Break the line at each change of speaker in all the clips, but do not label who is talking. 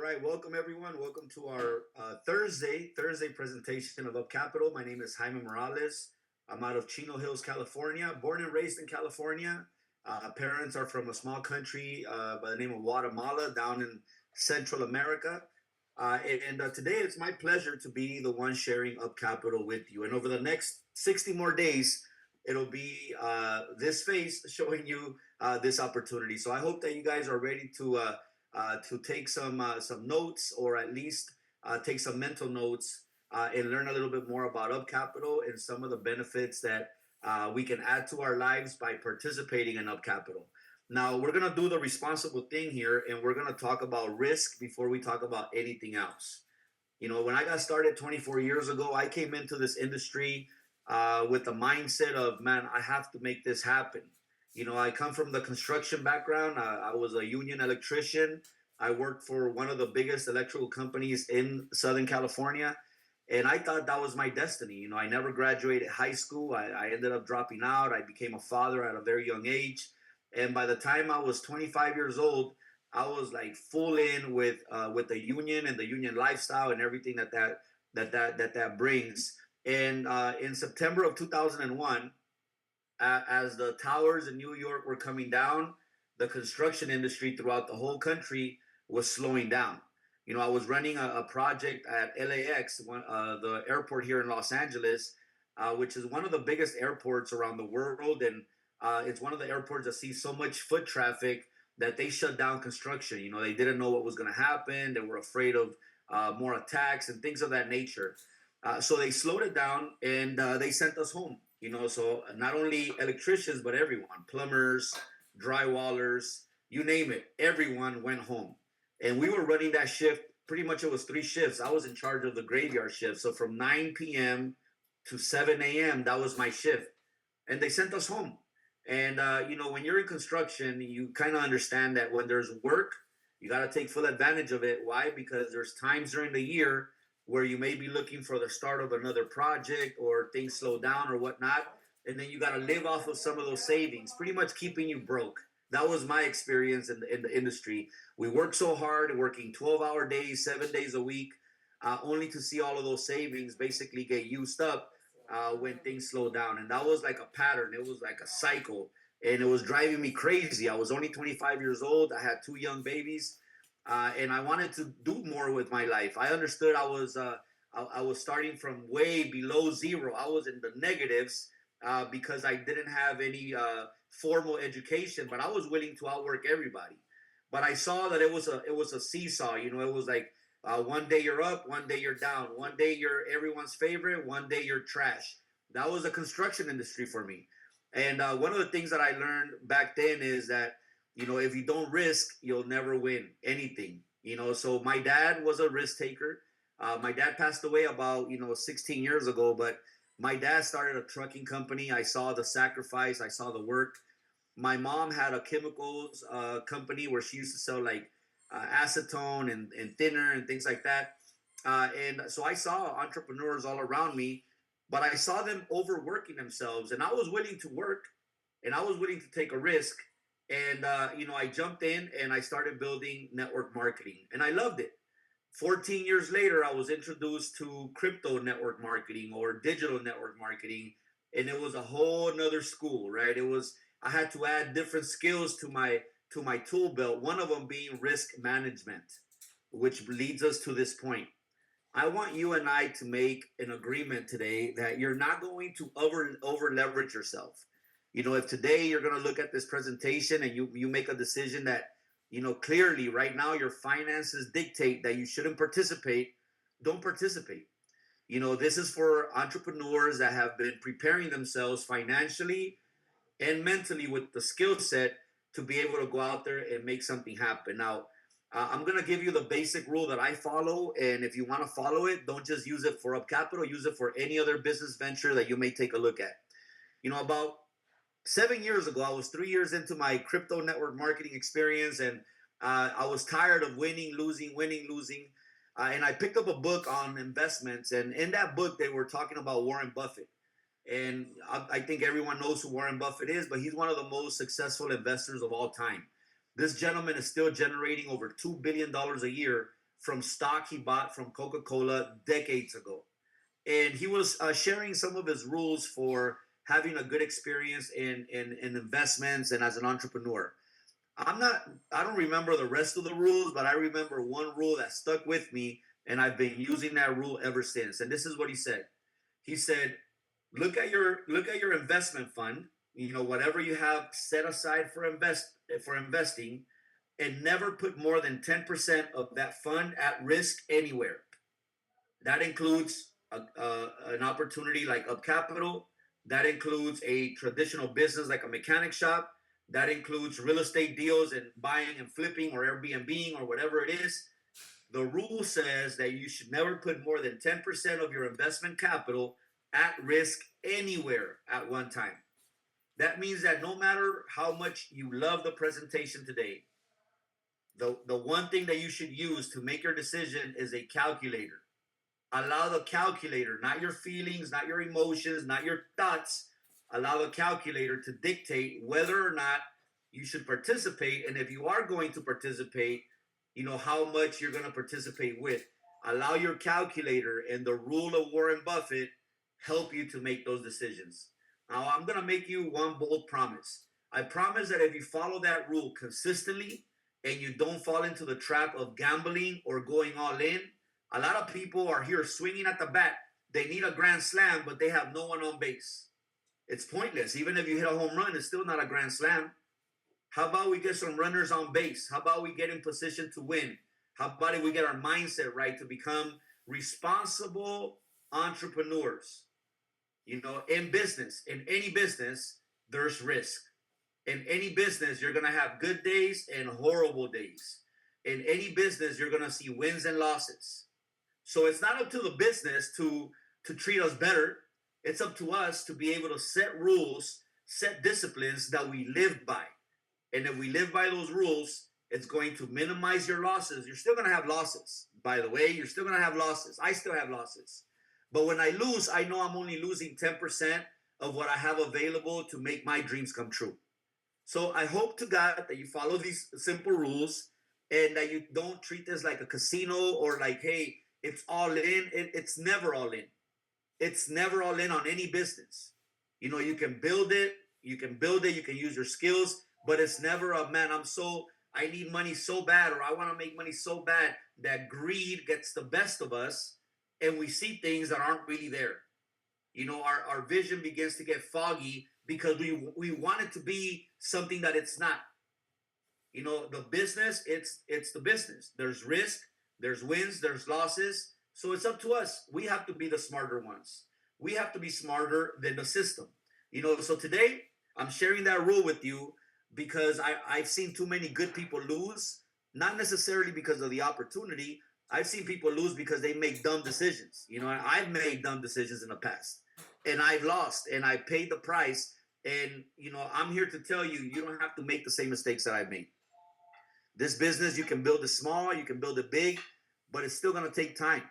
right, welcome everyone. Welcome to our Thursday presentation of Up Capital. My name is Jaime Morales. I'm out of Chino Hills, California. Born and raised in California. Parents are from a small country by the name of Guatemala, down in Central America. And today it's my pleasure to be the one sharing Up Capital with you. And over the next 60 more days, it'll be this face showing you this opportunity. So I hope that you guys are ready to take some notes, or at least take some mental notes, and learn a little bit more about Up Capital and some of the benefits that we can add to our lives by participating in Up Capital. Now, we're going to do the responsible thing here, and we're going to talk about risk before we talk about anything else. You know, when I got started 24 years ago, I came into this industry with the mindset of, man, I have to make this happen. You know, I come from the construction background. I was a union electrician. I worked for one of the biggest electrical companies in Southern California. And I thought that was my destiny. You know, I never graduated high school. I ended up dropping out. I became a father at a very young age. And by the time I was 25 years old, I was like full in with the union and the union lifestyle and everything that brings. And in September of 2001, as the towers in New York were coming down, the construction industry throughout the whole country was slowing down. You know, I was running a project at LAX, the airport here in Los Angeles, which is one of the biggest airports around the world. And it's one of the airports that sees so much foot traffic that they shut down construction. You know, they didn't know what was going to happen. They were afraid of more attacks and things of that nature. So they slowed it down, and they sent us home. You know, so not only electricians, but everyone, plumbers, drywallers, you name it, everyone went home. And we were running that shift. Pretty much it was 3 shifts. I was in charge of the graveyard shift. So from 9 p.m. to 7 a.m., that was my shift. And they sent us home. And, you know, when you're in construction, you kind of understand that when there's work, you got to take full advantage of it. Why? Because there's times during the year where you may be looking for the start of another project, or things slow down or whatnot. And then you got to live off of some of those savings, pretty much keeping you broke. That was my experience in the industry. We worked so hard, working 12-hour days, 7 days a week, only to see all of those savings basically get used up when things slow down. And that was like a pattern. It was like a cycle. And it was driving me crazy. I was only 25 years old. I had 2 young babies. And I wanted to do more with my life. I understood I was starting from way below zero. I was in the negatives because I didn't have any formal education, but I was willing to outwork everybody. But I saw that it was a seesaw. You know, it was like one day you're up, one day you're down. One day you're everyone's favorite, one day you're trash. That was the construction industry for me. And one of the things that I learned back then is that, you know, if you don't risk, you'll never win anything. You know, so my dad was a risk taker. My dad passed away about, 16 years ago, but my dad started a trucking company. I saw the sacrifice. I saw the work. My mom had a chemicals company where she used to sell like acetone and thinner and things like that. And so I saw entrepreneurs all around me, but I saw them overworking themselves. And I was willing to work, and I was willing to take a risk. And, I jumped in and I started building network marketing, and I loved it. 14 years later, I was introduced to crypto network marketing, or digital network marketing. And it was a whole nother school, right? I had to add different skills to my tool belt. One of them being risk management, which leads us to this point. I want you and I to make an agreement today that you're not going to over leverage yourself. You know, if today you're going to look at this presentation and you make a decision that, clearly right now your finances dictate that you shouldn't participate, don't participate. You know, this is for entrepreneurs that have been preparing themselves financially and mentally with the skill set to be able to go out there and make something happen. Now, I'm going to give you the basic rule that I follow. And if you want to follow it, don't just use it for Up Capital, use it for any other business venture that you may take a look at. You know, about 7 years ago, I was 3 years into my crypto network marketing experience, and I was tired of winning, losing. And I picked up a book on investments. And in that book, they were talking about Warren Buffett. And I think everyone knows who Warren Buffett is, but he's one of the most successful investors of all time. This gentleman is still generating over $2 billion a year from stock he bought from Coca-Cola decades ago. And he was sharing some of his rules for having a good experience in investments and as an entrepreneur. I'm not, I don't remember the rest of the rules, but I remember one rule that stuck with me, and I've been using that rule ever since. And this is what he said. He said, look at your investment fund, whatever you have set aside for investing, and never put more than 10% of that fund at risk anywhere. That includes an opportunity like Up Capital. That includes a traditional business like a mechanic shop. That includes real estate deals and buying and flipping or Airbnb or whatever it is. The rule says that you should never put more than 10% of your investment capital at risk anywhere at one time. That means that no matter how much you love the presentation today, the one thing that you should use to make your decision is a calculator. Allow the calculator, not your feelings, not your emotions, not your thoughts. Allow the calculator to dictate whether or not you should participate. And if you are going to participate, how much you're going to participate with. Allow your calculator and the rule of Warren Buffett help you to make those decisions. Now, I'm going to make you one bold promise. I promise that if you follow that rule consistently and you don't fall into the trap of gambling or going all in, a lot of people are here swinging at the bat. They need a grand slam, but they have no one on base. It's pointless. Even if you hit a home run, it's still not a grand slam. How about we get some runners on base? How about we get in position to win? How about if we get our mindset right to become responsible entrepreneurs? In business, in any business, there's risk. In any business, you're going to have good days and horrible days. In any business, you're going to see wins and losses. So it's not up to the business to treat us better. It's up to us to be able to set rules, set disciplines that we live by. And if we live by those rules, it's going to minimize your losses. You're still going to have losses. By the way, you're still going to have losses. I still have losses. But when I lose, I know I'm only losing 10% of what I have available to make my dreams come true. So I hope to God that you follow these simple rules and that you don't treat this like a casino or like, hey, it's all in. It's never all in. It's never all in on any business. You can build it. You can use your skills, but it's never I need money so bad, or I want to make money so bad that greed gets the best of us and we see things that aren't really there. Our vision begins to get foggy because we want it to be something that it's not. The business, it's the business. There's risk, there's wins, there's losses. So it's up to us. We have to be the smarter ones. We have to be smarter than the system. So today I'm sharing that rule with you because I've seen too many good people lose, not necessarily because of the opportunity. I've seen people lose because they make dumb decisions. I've made dumb decisions in the past and I've lost and I paid the price. And, I'm here to tell you, you don't have to make the same mistakes that I've made. This business, you can build it small, you can build it big, but it's still going to take time.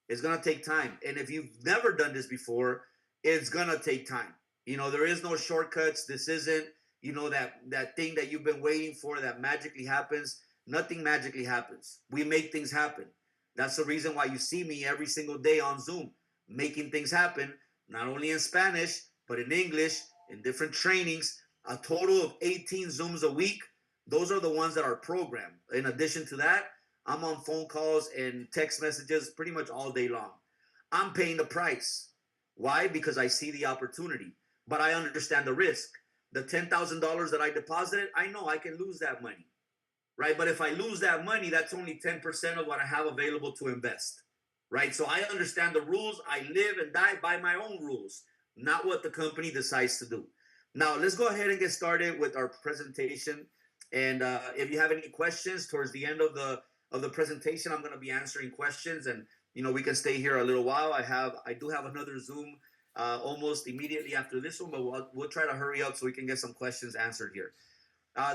It's going to take time. And if you've never done this before, it's going to take time. There is no shortcuts. This isn't, that thing that you've been waiting for that magically happens. Nothing magically happens. We make things happen. That's the reason why you see me every single day on Zoom, making things happen, not only in Spanish, but in English, in different trainings, a total of 18 Zooms a week. Those are the ones that are programmed. In addition to that, I'm on phone calls and text messages pretty much all day long. I'm paying the price. Why? Because I see the opportunity, but I understand the risk. The $10,000 that I deposited, I know I can lose that money, right? But if I lose that money, that's only 10% of what I have available to invest, right? So I understand the rules. I live and die by my own rules, not what the company decides to do. Now, let's go ahead and get started with our presentation. And if you have any questions towards the end of the presentation, I'm going to be answering questions, and we can stay here a little while. I do have another Zoom almost immediately after this one, but we'll try to hurry up so we can get some questions answered here.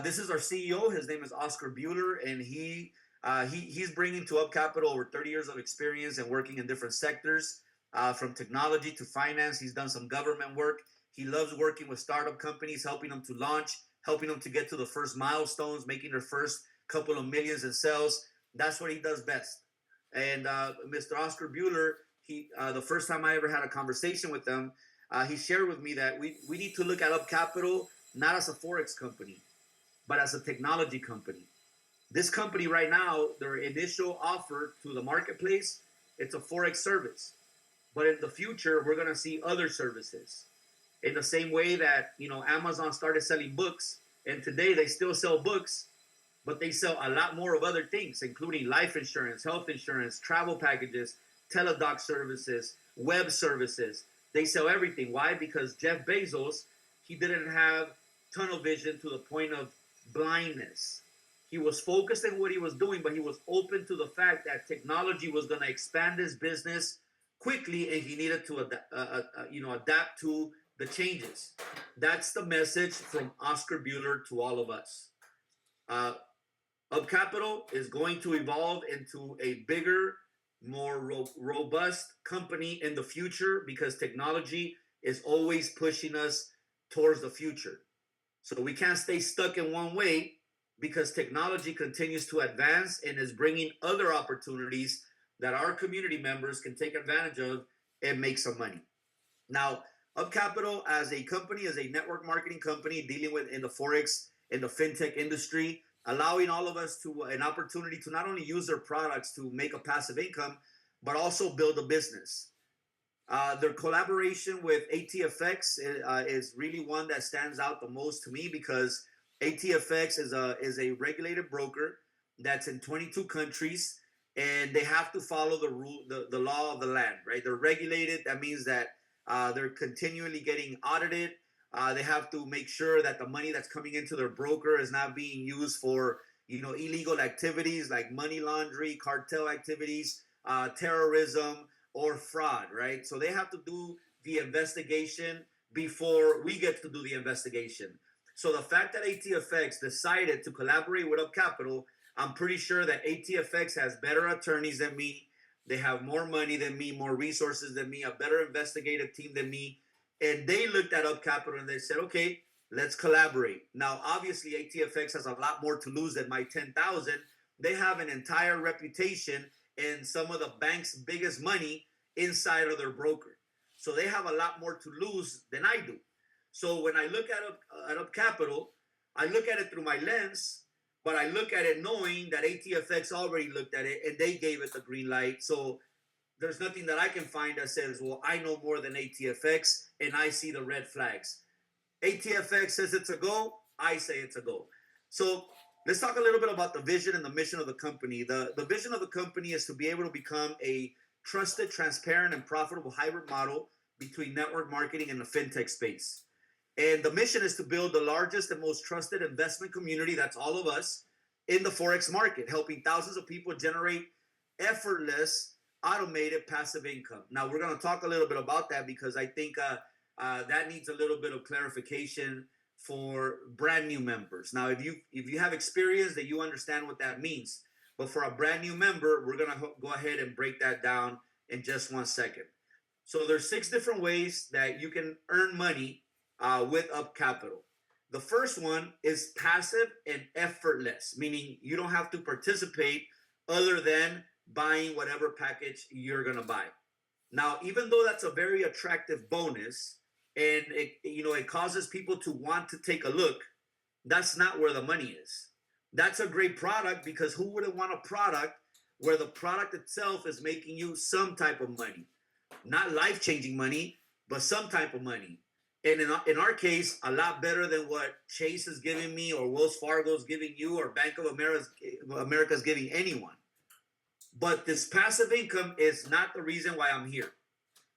This is our CEO. His name is Oscar Bueller, and he's bringing to Up Capital over 30 years of experience and working in different sectors, from technology to finance. He's done some government work. He loves working with startup companies, helping them to launch, helping them to get to the first milestones, making their first couple of millions in sales. That's what he does best. And Mr. Oscar Bueller, the first time I ever had a conversation with him, he shared with me that we need to look at Up Capital not as a forex company, but as a technology company. This company right now, their initial offer to the marketplace, it's a forex service. But in the future, we're going to see other services. In the same way that, Amazon started selling books, and today they still sell books, but they sell a lot more of other things, including life insurance, health insurance, travel packages, teledoc services, web services. They sell everything. Why? Because Jeff Bezos, he didn't have tunnel vision to the point of blindness. He was focused on what he was doing, but he was open to the fact that technology was going to expand his business quickly, and he needed to adapt to the changes. That's the message from Oscar Bueller to all of us. Up Capital is going to evolve into a bigger, more robust company in the future because technology is always pushing us towards the future. So we can't stay stuck in one way because technology continues to advance and is bringing other opportunities that our community members can take advantage of and make some money. Now, Up Capital as a company, as a network marketing company dealing with in the Forex, in the fintech industry, allowing all of us to an opportunity to not only use their products to make a passive income, but also build a business. Their collaboration with ATFX is really one that stands out the most to me because ATFX is a regulated broker that's in 22 countries, and they have to follow the law of the land, right? They're regulated. That means that they're continually getting audited. They have to make sure that the money that's coming into their broker is not being used for illegal activities like money laundering, cartel activities, terrorism, or fraud, right? So they have to do the investigation before we get to do the investigation. So the fact that ATFX decided to collaborate with Up Capital, I'm pretty sure that ATFX has better attorneys than me. They have more money than me, more resources than me, a better investigative team than me. And they looked at Up Capital and they said, okay, let's collaborate. Now, obviously, ATFX has a lot more to lose than my 10,000. They have an entire reputation and some of the bank's biggest money inside of their broker. So they have a lot more to lose than I do. So when I look at Up Capital, I look at it through my lens, but I look at it knowing that ATFX already looked at it and they gave it the green light. So there's nothing that I can find that says, well, I know more than ATFX and I see the red flags. ATFX says it's a go. I say it's a go. So let's talk a little bit about the vision and the mission of the company. The vision of the company is to be able to become a trusted, transparent, and profitable hybrid model between network marketing and the fintech space. And the mission is to build the largest and most trusted investment community, that's all of us, in the Forex market, helping thousands of people generate effortless, automated passive income. Now, we're going to talk a little bit about that because I think that needs a little bit of clarification for brand new members. Now, if you have experience, that you understand what that means. But for a brand new member, we're going to go ahead and break that down in just 1 second. So there's 6 different ways that you can earn money with Up Capital. The first one is passive and effortless, meaning you don't have to participate other than buying whatever package you're going to buy. Now, even though that's a very attractive bonus and it causes people to want to take a look, that's not where the money is. That's a great product because who wouldn't want a product where the product itself is making you some type of money? Not life-changing money, but some type of money. And in our case, a lot better than what Chase is giving me or Wells Fargo is giving you or Bank of America is giving anyone. But this passive income is not the reason why I'm here.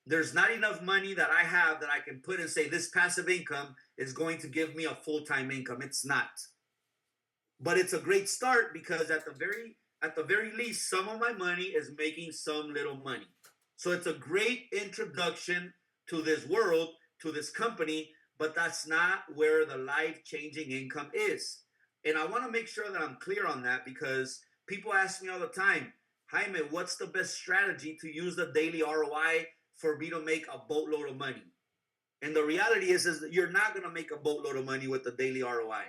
There's not enough money that I have that I can put and say this passive income is going to give me a full-time income. It's not. But it's a great start because at the very least, some of my money is making some little money. So it's a great introduction to this world, to this company, but that's not where the life-changing income is. And I want to make sure that I'm clear on that because people ask me all the time, Jaime, what's the best strategy to use the daily ROI for me to make a boatload of money? And the reality is that you're not going to make a boatload of money with the daily ROI.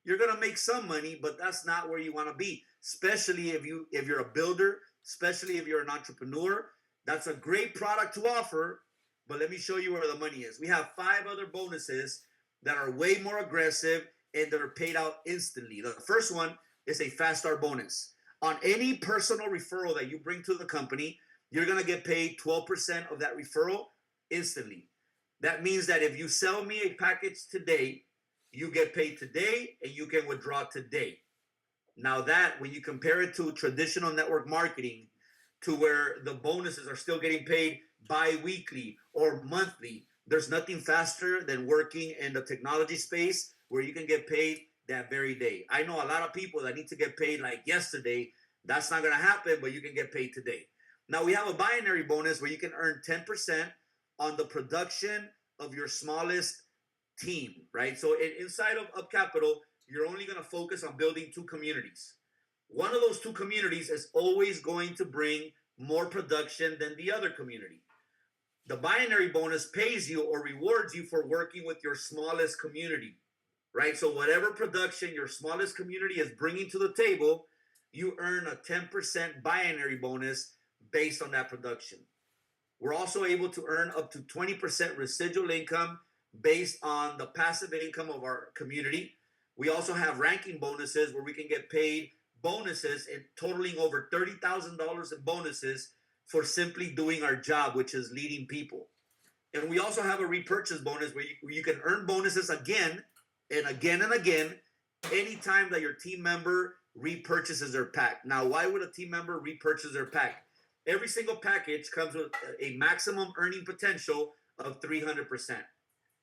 you're gonna make some money, but that's not where you want to be. Especially if you're a builder, especially if you're an entrepreneur. That's a great product to offer, but let me show you where the money is. We have 5 other bonuses that are way more aggressive and that are paid out instantly. The first one is a fast start bonus. On any personal referral that you bring to the company, you're gonna get paid 12% of that referral instantly. That means that if you sell me a package today, you get paid today and you can withdraw today. Now that, when you compare it to traditional network marketing, to where the bonuses are still getting paid bi-weekly or monthly, there's nothing faster than working in the technology space where you can get paid that very day. I know a lot of people that need to get paid like yesterday. That's not going to happen, but you can get paid today. Now we have a binary bonus where you can earn 10% on the production of your smallest team, right? So inside of Up Capital, you're only going to focus on building 2 communities. One of those 2 communities is always going to bring more production than the other community. The binary bonus pays you or rewards you for working with your smallest community, right? So whatever production your smallest community is bringing to the table, you earn a 10% binary bonus based on that production. We're also able to earn up to 20% residual income based on the passive income of our community. We also have ranking bonuses where we can get paid bonuses and totaling over $30,000 in bonuses for simply doing our job, which is leading people. And we also have a repurchase bonus where you can earn bonuses again and again and again anytime that your team member repurchases their pack. Now, why would a team member repurchase their pack? Every single package comes with a maximum earning potential of 300%.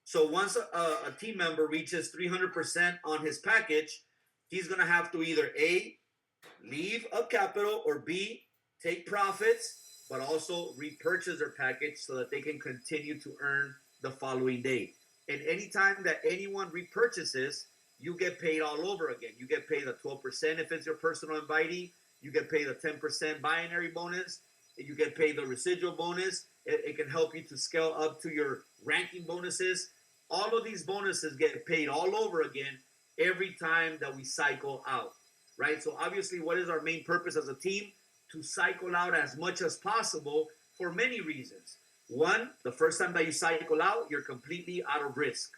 So once a team member reaches 300% on his package, he's going to have to either A, leave Up Capital, or B, take profits, but also repurchase their package so that they can continue to earn the following day. And anytime that anyone repurchases, you get paid all over again. You get paid the 12% if it's your personal invitee. You get paid the 10% binary bonus. You get paid the residual bonus. It can help you to scale up to your ranking bonuses. All of these bonuses get paid all over again every time that we cycle out, right? So obviously, what is our main purpose as a team? To cycle out as much as possible for many reasons. One, the first time that you cycle out, you're completely out of risk,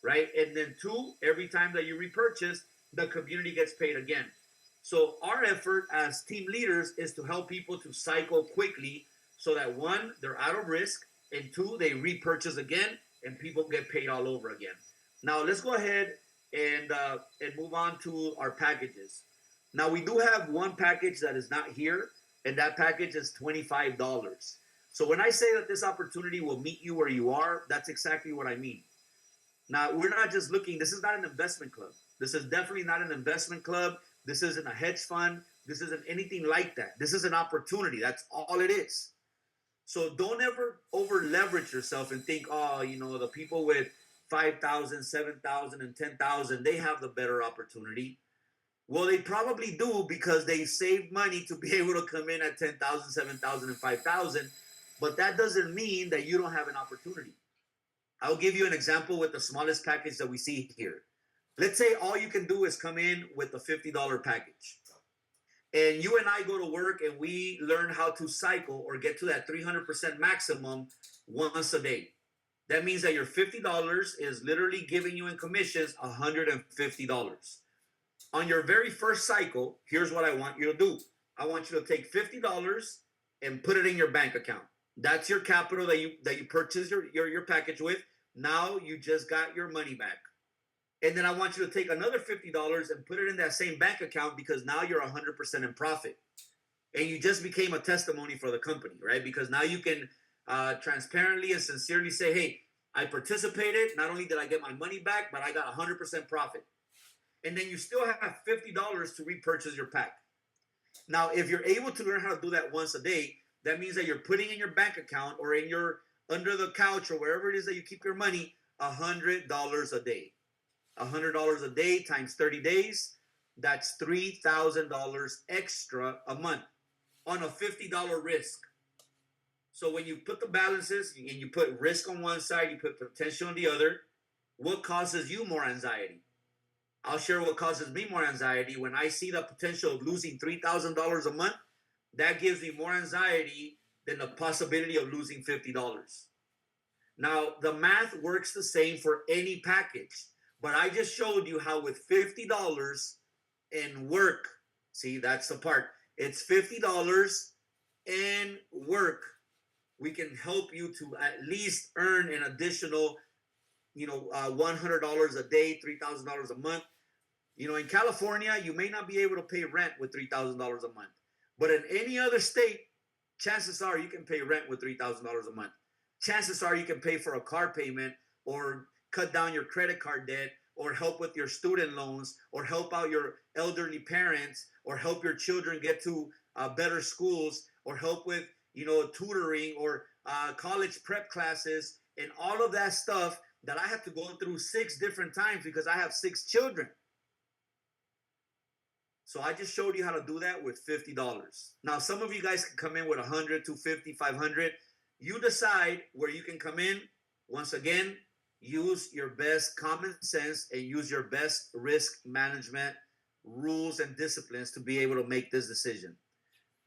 right? And then 2, every time that you repurchase, the community gets paid again. So our effort as team leaders is to help people to cycle quickly so that 1, they're out of risk, and 2, they repurchase again and people get paid all over again. Now let's go ahead and move on to our packages. Now we do have one package that is not here, and that package is $25. So when I say that this opportunity will meet you where you are, that's exactly what I mean. Now, we're not just looking, this is not an investment club. This is definitely not an investment club. This isn't a hedge fund. This isn't anything like that. This is an opportunity. That's all it is. So don't ever over leverage yourself and think, oh, the people with 5,000, 7,000, and 10,000, they have the better opportunity. Well, they probably do because they saved money to be able to come in at 10,000, 7,000, and 5,000. But that doesn't mean that you don't have an opportunity. I'll give you an example with the smallest package that we see here. Let's say all you can do is come in with a $50 package. And you and I go to work and we learn how to cycle or get to that 300% maximum once a day. That means that your $50 is literally giving you in commissions $150. On your very first cycle, here's what I want you to do. I want you to take $50 and put it in your bank account. That's your capital that you purchase your package with. Now you just got your money back. And then I want you to take another $50 and put it in that same bank account because now you're 100% in profit. And you just became a testimony for the company, right? Because now you can transparently and sincerely say, hey, I participated. Not only did I get my money back, but I got 100% profit. And then you still have $50 to repurchase your pack. Now, if you're able to learn how to do that once a day, that means that you're putting in your bank account or in your under the couch or wherever it is that you keep your money, $100 a day. $100 a day times 30 days, that's $3,000 extra a month on a $50 risk. So when you put the balances and you put risk on one side, you put potential on the other, what causes you more anxiety? I'll share what causes me more anxiety. When I see the potential of losing $3,000 a month, that gives me more anxiety than the possibility of losing $50. Now, the math works the same for any package, but I just showed you how with $50 in work, see, that's the part. It's $50 in work. We can help you to at least earn an additional, $100 a day, $3,000 a month. In California, you may not be able to pay rent with $3,000 a month, but in any other state, chances are you can pay rent with $3,000 a month. Chances are you can pay for a car payment or cut down your credit card debt or help with your student loans or help out your elderly parents or help your children get to better schools or help with, tutoring or college prep classes and all of that stuff that I have to go through 6 different times because I have 6 children. So I just showed you how to do that with $50. Now, some of you guys can come in with 100, 250, 500. You decide where you can come in. Once again, use your best common sense and use your best risk management rules and disciplines to be able to make this decision.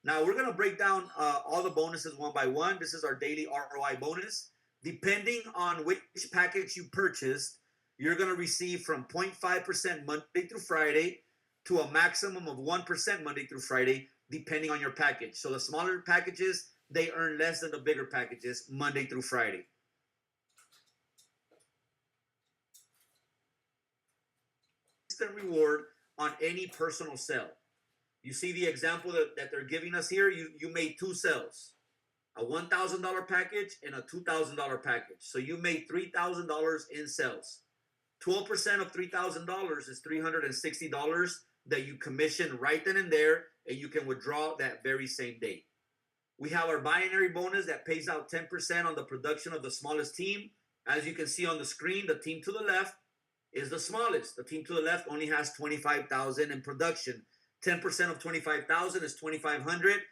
Now, we're going to break down all the bonuses one by one. This is our daily ROI bonus. Depending on which package you purchased, you're going to receive from 0.5% Monday through Friday to a maximum of 1% Monday through Friday, depending on your package. So the smaller packages, they earn less than the bigger packages Monday through Friday. Instant reward on any personal sale. You see the example that they're giving us here? You made 2 sales, a $1,000 package and a $2,000 package. So you made $3,000 in sales. 12% of $3,000 is $360 that you commission right then and there, and you can withdraw that very same day. We have our binary bonus that pays out 10% on the production of the smallest team. As you can see on the screen, the team to the left is the smallest. The team to the left only has 25,000 in production. 10% of 25,000 is 2,500,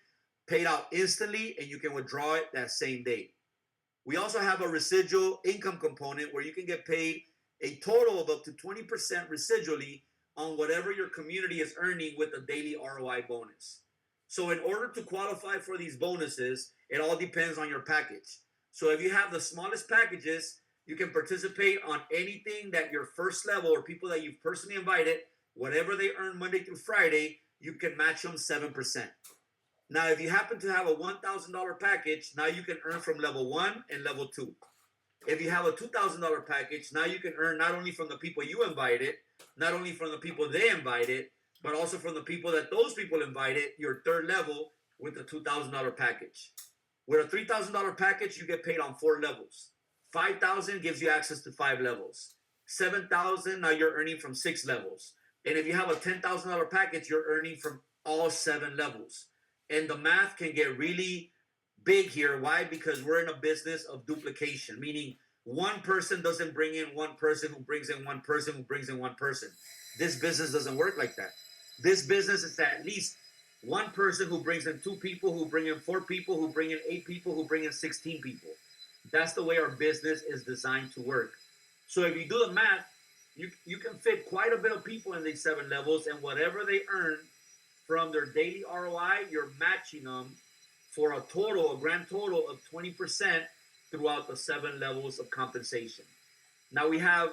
paid out instantly, and you can withdraw it that same day. We also have a residual income component where you can get paid a total of up to 20% residually on whatever your community is earning with a daily ROI bonus. So in order to qualify for these bonuses, it all depends on your package. So if you have the smallest packages, you can participate on anything that your first level or people that you've personally invited, whatever they earn Monday through Friday, you can match them 7%. Now, if you happen to have a $1,000 package, now you can earn from level 1 and level 2. If you have a $2,000 package, now you can earn not only from the people you invited, not only from the people they invited, but also from the people that those people invited, your third level with the $2,000 package. With a $3,000 package, you get paid on 4 levels. $5,000 gives you access to 5 levels. $7,000, now you're earning from 6 levels. And if you have a $10,000 package, you're earning from all 7 levels. And the math can get really big here. Why? Because we're in a business of duplication, meaning one person doesn't bring in one person who brings in one person who brings in one person. This business doesn't work like that. This business is at least one person who brings in 2 people, who bring in 4 people, who bring in 8 people, who bring in 16 people. That's the way our business is designed to work. So if you do the math, you can fit quite a bit of people in these 7 levels, and whatever they earn from their daily ROI, you're matching them for a grand total of 20% throughout the 7 levels of compensation. Now we have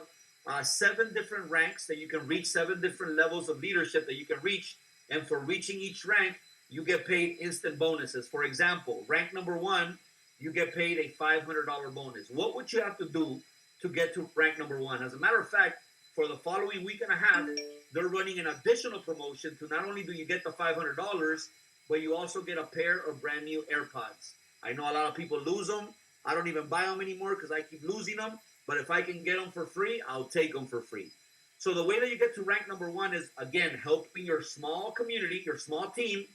7 different ranks that you can reach, 7 different levels of leadership that you can reach. And for reaching each rank, you get paid instant bonuses. For example, rank number 1, you get paid a $500 bonus. What would you have to do to get to rank number 1? As a matter of fact, for the following week and a half, they're running an additional promotion to not only do you get the $500, but you also get a pair of brand new AirPods. I know a lot of people lose them. I don't even buy them anymore because I keep losing them. But if I can get them for free, I'll take them for free. So the way that you get to rank number 1 is, again, helping your small community, your small team,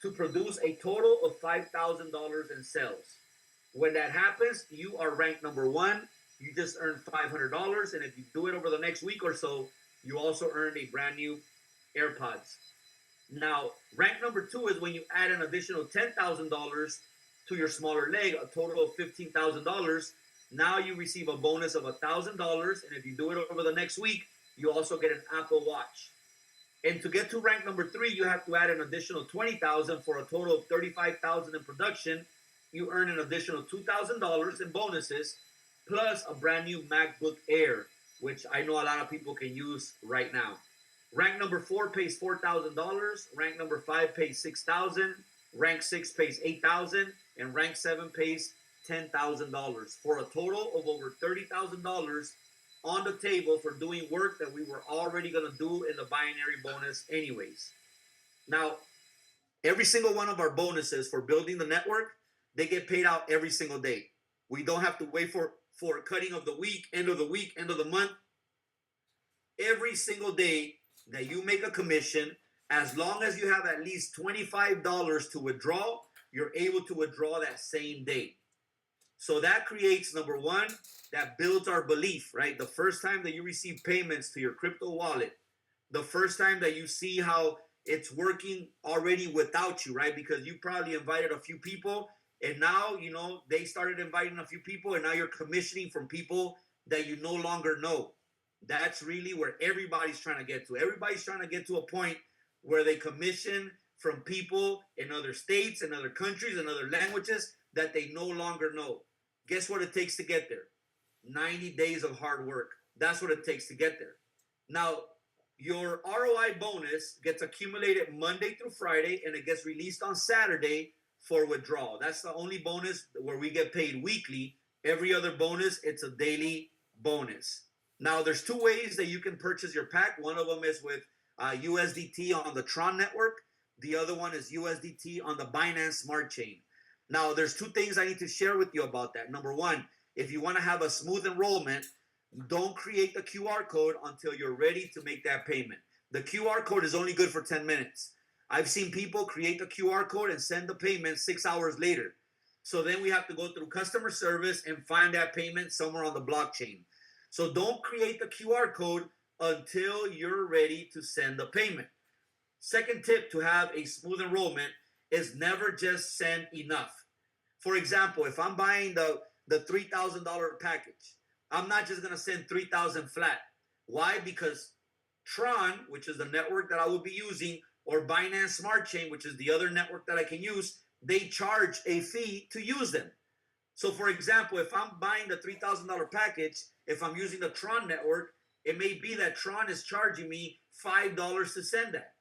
to produce a total of $5,000 in sales. When that happens, you are ranked number 1. You just earned $500. And if you do it over the next week or so, you also earned a brand new AirPods. Now, rank number 2 is when you add an additional $10,000 to your smaller leg, a total of $15,000. Now you receive a bonus of $1,000, and if you do it over the next week, You also get an Apple Watch. And to get to rank number 3, you have to add an additional 20,000 for a total of 35,000 in production. You earn an additional $2,000 in bonuses, plus a brand new MacBook Air, which I know a lot of people can use right now. Rank number 4 pays $4,000. Rank number 5 pays $6,000. Rank 6 pays $8,000, and rank 7 pays $10,000 for a total of over $30,000 on the table for doing work that we were already going to do in the binary bonus anyways. Now, every single one of our bonuses for building the network, they get paid out every single day. We don't have to wait for cutting of the week, end of the month. Every single day that you make a commission, as long as you have at least $25 to withdraw, you're able to withdraw that same day. So that creates, number one, that builds our belief, right? The first time that you receive payments to your crypto wallet, the first time that you see how it's working already without you, right? Because you probably invited a few people, and now, you know, they started inviting a few people, and now you're commissioning from people that you no longer know. That's really where everybody's trying to get to. Everybody's trying to get to a point where they commission from people in other states, in other countries, in other languages that they no longer know. Guess what it takes to get there? 90 days of hard work. That's what it takes to get there. Now, your ROI bonus gets accumulated Monday through Friday, and it gets released on Saturday for withdrawal. That's the only bonus where we get paid weekly. Every other bonus, it's a daily bonus. Now, there's 2 ways that you can purchase your pack. One of them is with USDT on the Tron network. The other one is USDT on the Binance Smart Chain. Now, there's 2 things I need to share with you about that. Number one, if you want to have a smooth enrollment, don't create the QR code until you're ready to make that payment. The QR code is only good for 10 minutes. I've seen people create the QR code and send the payment 6 hours later. So then we have to go through customer service and find that payment somewhere on the blockchain. So don't create the QR code until you're ready to send the payment. Second tip to have a smooth enrollment is never just send enough. For example, if I'm buying the $3,000 package, I'm not just going to send 3,000 flat. Why? Because Tron, which is the network that I will be using, or Binance Smart Chain, which is the other network that I can use, they charge a fee to use them. So for example, if I'm buying the $3,000 package, if I'm using the Tron network, it may be that Tron is charging me $5 to send that.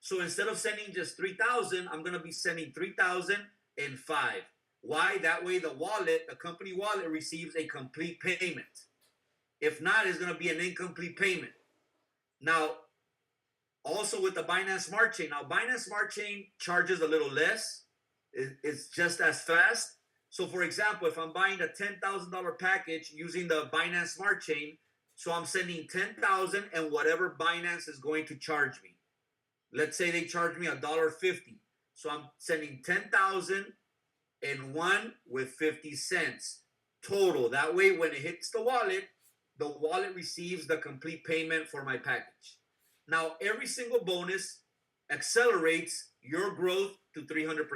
So instead of sending just 3,000, I'm going to be sending 3,005. Why? That way the wallet, the company wallet, receives a complete payment. If not, it's going to be an incomplete payment. Now, also with the Binance Smart Chain. Now, Binance Smart Chain charges a little less. It's just as fast. So for example, if I'm buying a $10,000 package using the Binance Smart Chain, so I'm sending 10,000 and whatever Binance is going to charge me. Let's say they charge me $1.50. So I'm sending 10,000 and 1 with 50 cents total. That way, when it hits the wallet receives the complete payment for my package. Now, every single bonus accelerates your growth to 300%.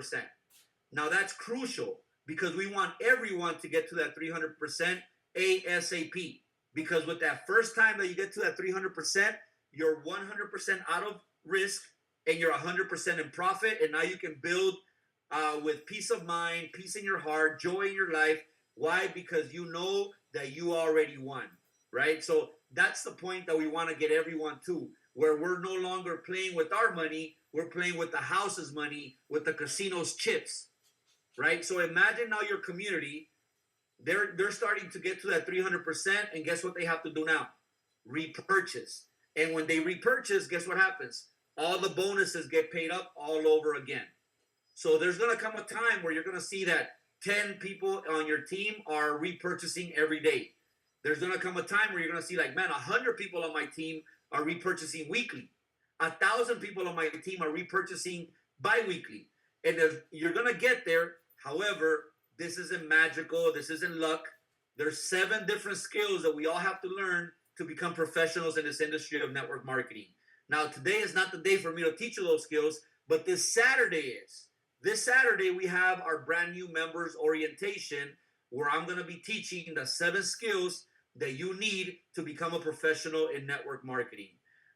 Now, that's crucial because we want everyone to get to that 300% ASAP. Because with that first time that you get to that 300%, you're 100% out of risk and you're 100% in profit. And now you can build with peace of mind, peace in your heart, joy in your life. Why? Because you know that you already won, right? So that's the point that we want to get everyone to, where we're no longer playing with our money. We're playing with the house's money, with the casino's chips, right? So imagine now your community, they're starting to get to that 300%. And guess what they have to do now? Repurchase. And when they repurchase, guess what happens? All the bonuses get paid up all over again. So there's going to come a time where you're going to see that 10 people on your team are repurchasing every day. There's going to come a time where you're going to see like, man, 100 people on my team are repurchasing weekly. 1,000 people on my team are repurchasing bi-weekly. And you're going to get there. However, this isn't magical. This isn't luck. There's 7 different skills that we all have to learn to become professionals in this industry of network marketing. Now, today is not the day for me to teach you those skills, but this Saturday is. This Saturday, we have our brand new members orientation where I'm going to be teaching the 7 skills that you need to become a professional in network marketing.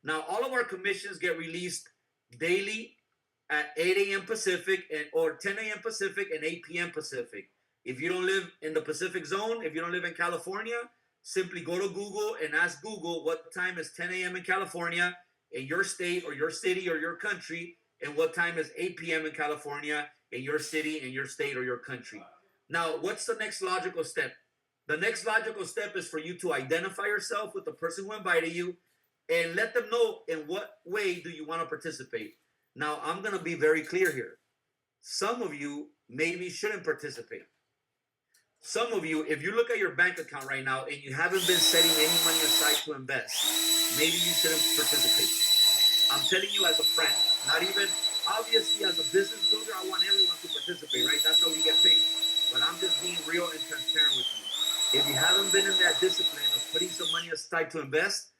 Now, all of our commissions get released daily at 8 a.m. Pacific or 10 a.m. Pacific and 8 p.m. Pacific. If you don't live in the Pacific zone, if you don't live in California, simply go to Google and ask Google what time is 10 a.m. in California, in your state or your city or your country, and what time is 8 p.m. in California, in your city, in your state, or your country. Now, what's the next logical step? The next logical step is for you to identify yourself with the person who invited you and let them know in what way do you want to participate. Now, I'm going to be very clear here. Some of you maybe shouldn't participate. Some of you, if you look at your bank account right now and you haven't been setting any money aside to invest, maybe you shouldn't participate. I'm telling you as a friend, not even, obviously as a business builder, I want everyone to participate, right? That's how we get paid. But I'm just being real and transparent with you. If you haven't been in that discipline of putting some money aside to invest,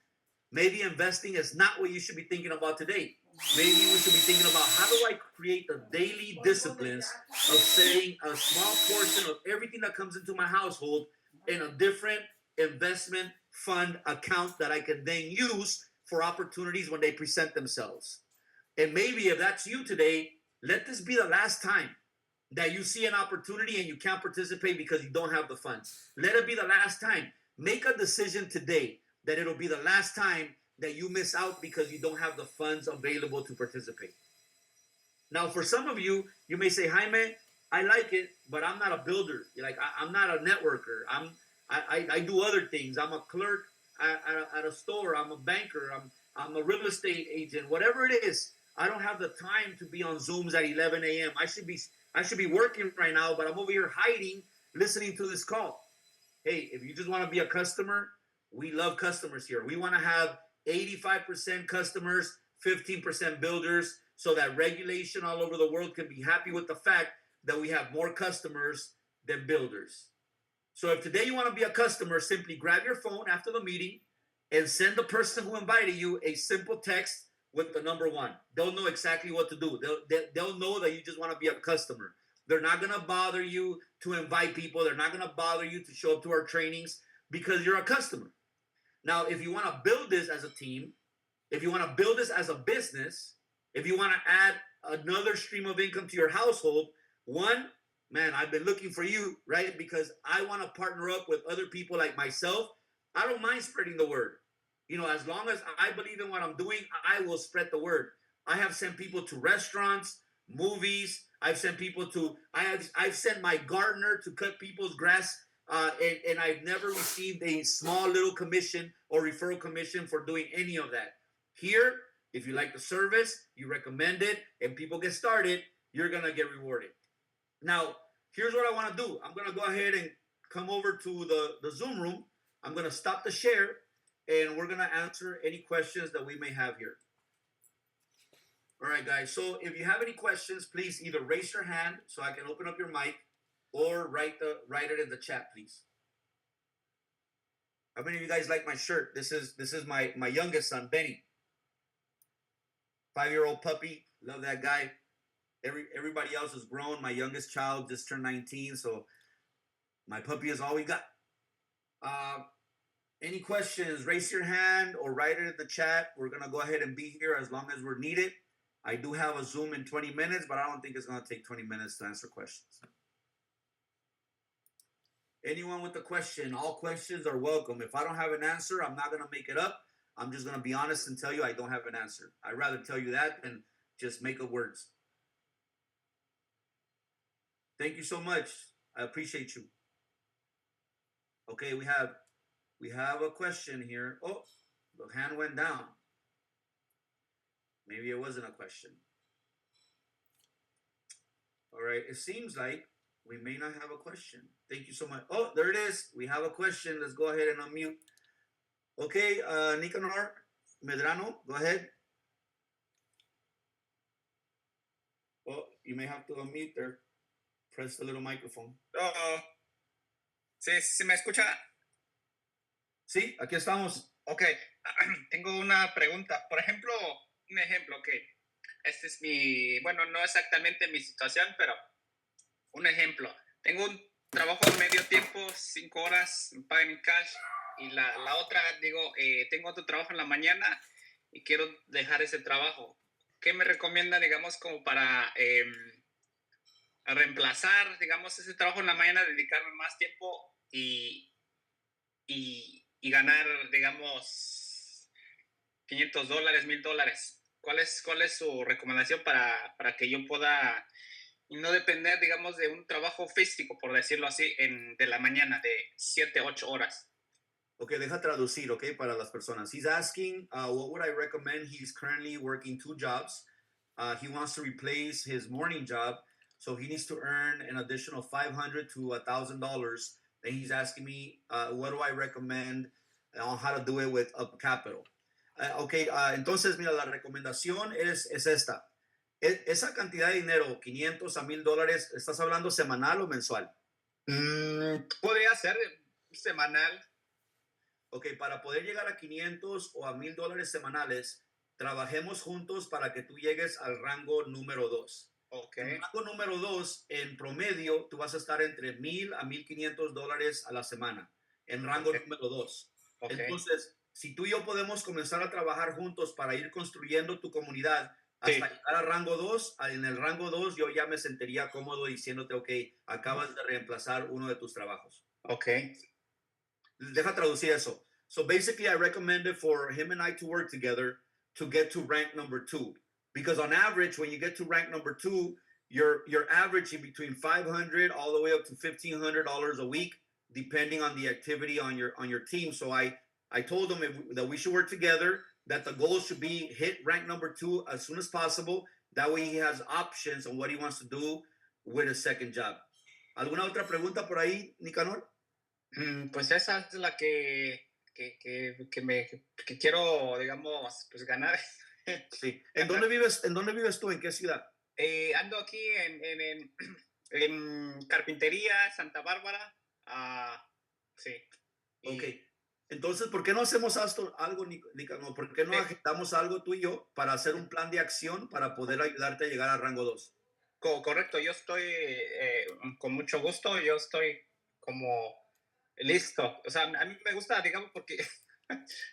maybe investing is not what you should be thinking about today. Maybe we should be thinking about how do I create the daily disciplines of setting a small portion of everything that comes into my household in a different investment fund account that I can then use for opportunities when they present themselves. And maybe if that's you today, let this be the last time that you see an opportunity and you can't participate because you don't have the funds. Let it be the last time. Make a decision today that it'll be the last time that you miss out because you don't have the funds available to participate. Now, for some of you, you may say, Jaime, I like it, but I'm not a builder. You're like, I'm not a networker. I do other things. I'm a clerk at a store. I'm a banker. I'm a real estate agent. Whatever it is, I don't have the time to be on Zooms at 11 a.m. I should be working right now, but I'm over here hiding, listening to this call. Hey, if you just want to be a customer, we love customers here. We want to have 85% customers, 15% builders, so that regulation all over the world can be happy with the fact that we have more customers than builders. So if today you want to be a customer, simply grab your phone after the meeting and send the person who invited you a simple text with the number 1. They'll know exactly what to do. They'll know that you just want to be a customer. They're not going to bother you to invite people. They're not going to bother you to show up to our trainings because you're a customer. Now, if you want to build this as a team, if you want to build this as a business, if you want to add another stream of income to your household, one, man, I've been looking for you, right? Because I want to partner up with other people like myself. I don't mind spreading the word. You know, as long as I believe in what I'm doing, I will spread the word. I have sent people to restaurants, movies. I've sent my gardener to cut people's grass. And I've never received a small little commission or referral commission for doing any of that. Here, if you like the service, you recommend it, and people get started, you're going to get rewarded. Now, here's what I want to do. I'm going to go ahead and come over to the Zoom room. I'm going to stop the share, and we're going to answer any questions that we may have here. All right, guys. So if you have any questions, please either raise your hand so I can open up your mic, or write it in the chat, please. How many of you guys like my shirt? This is my youngest son, Benny. 5-year-old puppy. Love that guy. Everybody else is grown. My youngest child just turned 19, so my puppy is all we got. Any questions? Raise your hand or write it in the chat. We're gonna go ahead and be here as long as we're needed. I do have a Zoom in 20 minutes, but I don't think it's gonna take 20 minutes to answer questions. Anyone with a question, all questions are welcome. If I don't have an answer, I'm not going to make it up. I'm just going to be honest and tell you I don't have an answer. I'd rather tell you that than just make up words. Thank you so much. I appreciate you. Okay, we have a question here. Oh, the hand went down. Maybe it wasn't a question. All right, it seems like we may not have a question. Thank you so much. Oh, there it is. We have a question. Let's go ahead and unmute. Okay, Nicanor Medrano, go ahead. Oh, you may have to unmute there. Press the little microphone.
¿Sí me escucha?
Sí, aquí estamos.
Ok, tengo una pregunta. Por ejemplo, un ejemplo, ok. Este es bueno, no exactamente mi situación, pero un ejemplo. Tengo un trabajo de medio tiempo, 5 horas, me pagan en cash. y la otra, digo, tengo otro trabajo en la mañana y quiero dejar ese trabajo. ¿Qué me recomienda, digamos, como para reemplazar, digamos, ese trabajo en la mañana, dedicarme más tiempo y ganar, digamos, $500, $1,000? ¿Cuál es su recomendación para que yo pueda y no depender, digamos, de un trabajo físico, por decirlo así, de la mañana, de 7, 8 horas?
Ok, deja traducir, ok, para las personas. He's asking, what would I recommend? He's currently working 2 jobs. He wants to replace his morning job, so he needs to earn an additional $500 to $1,000. And he's asking me, what do I recommend on how to do it with Up Capital? Ok, entonces, mira, la recomendación es esta. Esa cantidad de dinero, 500 a $1,000, ¿estás hablando semanal o mensual?
Podría ser semanal.
Ok, para poder llegar a 500 o a $1,000 semanales, trabajemos juntos para que tú llegues al rango número 2.
Ok.
En rango número 2, en promedio, tú vas a estar entre $1,000 a $1,500 a la semana, en rango
Ok.
número 2.
Ok.
Entonces, si tú y yo podemos comenzar a trabajar juntos para ir construyendo tu comunidad
Sí.
hasta llegar a rango 2, en el rango 2 yo ya me sentiría cómodo diciéndote, ok, acabas de reemplazar uno de tus trabajos.
Ok.
Deja traducir eso. So basically, I recommended for him and I to work together to get to rank number 2. Because on average, when you get to rank number 2, you're averaging between $500 all the way up to $1,500 a week, depending on the activity on your team. So I told him that we should work together, that the goal should be hit rank number 2 as soon as possible. That way he has options on what he wants to do with his second job. ¿Alguna otra pregunta por ahí, Nicanor?
Pues esa es la que quiero, digamos, pues ganar.
Sí. ¿En dónde vives? ¿En dónde vives tú? ¿En qué ciudad?
Ando aquí en Carpintería, Santa Bárbara. Sí.
Ok. Entonces, ¿por qué no hacemos algo, Nicanor? ¿Por qué no
Sí.
agendamos algo tú y yo para hacer un plan de acción para poder ayudarte a llegar a rango 2?
Correcto, yo estoy con mucho gusto, yo estoy como listo. O sea, a mí me gusta, digamos, porque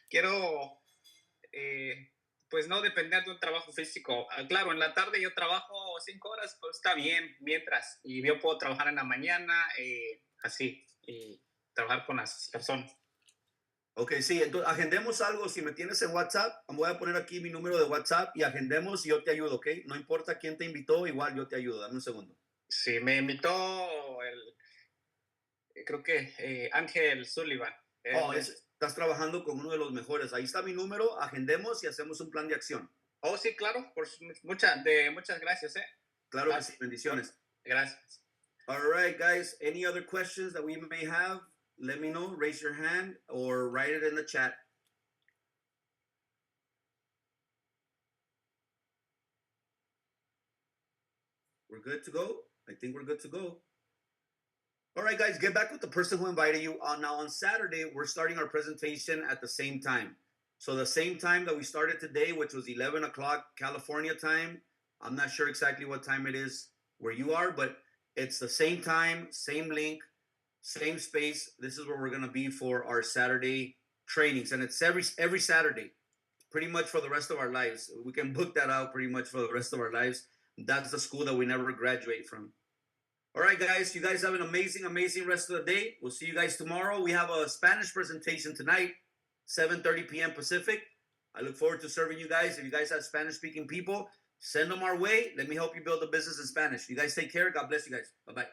quiero, pues no depender de un trabajo físico. Claro, en la tarde yo trabajo 5 horas, pues está bien, mientras. Y yo puedo trabajar en la mañana, así, y trabajar con las personas.
Ok, sí, entonces agendemos algo. Si me tienes en WhatsApp, voy a poner aquí mi número de WhatsApp y agendemos y yo te ayudo, ¿ok? No importa quién te invitó, igual yo te ayudo. Dame un segundo.
Sí, me invitó creo que Ángel Sullivan.
Estás trabajando con uno de los mejores. Ahí está mi número, agendemos y hacemos un plan de acción.
Oh, sí, claro, muchas gracias,
Claro que sí, bendiciones.
Gracias.
All right, guys. Any other questions that we may have? Let me know. Raise your hand or write it in the chat. We're good to go? I think we're good to go. All right, guys, get back with the person who invited you. Now, on Saturday, we're starting our presentation at the same time. So the same time that we started today, which was 11 o'clock California time. I'm not sure exactly what time it is where you are, but it's the same time, same link, same space. This is where we're going to be for our Saturday trainings. And it's every Saturday, pretty much for the rest of our lives. We can book that out pretty much for the rest of our lives. That's the school that we never graduate from. All right, guys, you guys have an amazing, amazing rest of the day. We'll see you guys tomorrow. We have a Spanish presentation tonight, 7:30 p.m. Pacific. I look forward to serving you guys. If you guys have Spanish-speaking people, send them our way. Let me help you build a business in Spanish. You guys take care. God bless you guys. Bye-bye.